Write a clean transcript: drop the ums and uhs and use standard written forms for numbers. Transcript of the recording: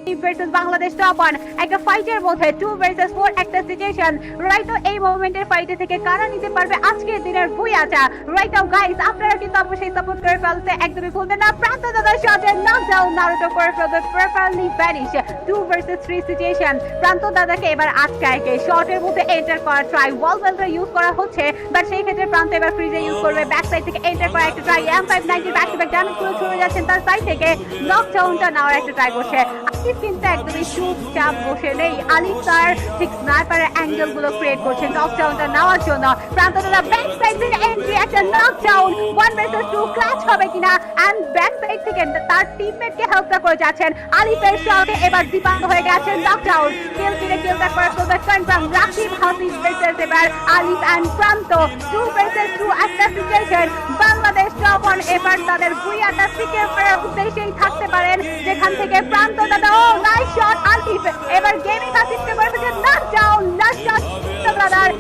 Versus Bangladesh top one, একটা ফাইটের মধ্যে 2 versus 4 একটা সিচুয়েশন। রাইট নাও এই মোমেন্টের ফাইটে থেকে কারা নিতে পারবে আজকের দিনের ভুইয়াটা? রাইট নাও গাইস, আপনারা কিন্তু অবশ্যই সাপোর্ট করে ফেলতে একদমই ভুলবেন না। প্রান্ত দাদা শটে নকডাউন, নারুটো করে ফেলবে প্রপারলি ভ্যানিশ। 2 versus 3 situation. প্রান্ত দাদাকে এবার আটকায় কে শটের মধ্যে এন্টার করা ট্রাই, ওয়াল বেল্টার ইউজ করা হচ্ছে, বাট সেই ক্ষেত্রে প্রান্ত এবার ফ্রিজে ইউজ করবে। ব্যাক সাইড থেকে এন্টার করা একটা try, M590 back to back damage গুলো ছুড়ে যাচ্ছেন তার সাইড থেকে, নকডাউনটা নেওয়ার একটা ট্রাই করছে। আলিফ কিন্তু একদমই চুপচাপ বসে নেই, আলিফ তার ঠিক স্নাইপারের অ্যাঙ্গেল গুলো ক্রিয়েট করছে নকডাউনটা নেওয়ার জন্য। প্রান্ত দাদা ব্যাক সাইড থেকে এন্ট্রি, একটা নকডাউন, 1 ভার্সেস 2 ক্লাচ হবে কিনা, এন্ড ব্যাক সাইড থেকে তার টিমমেটকে হেল্প করে যাচ্ছেন। আলিফের শটে এবার দীপান্ত হয়ে গেছেন নকডাউন, কিল ফিরে কিলটা করা তো কনফার্ম। রাকিব হাফিজ ভার্সেস এবার আলিফ এন্ড প্রান্ত, 2 ভার্সেস 2 একটা সিচুয়েশন। বাংলাদেশ টপ ওয়ান এবার তাদের ভুইয়াটা সিকিউর করার উদ্দেশ্যেই থাকতে পারেন, যেখান থেকে প্রান্ত দাদা ও নাইস শট আলিফ এবার গেমিং আসিফকে করে ফেলছে নকডাউন, লাস্ট শট দাদার।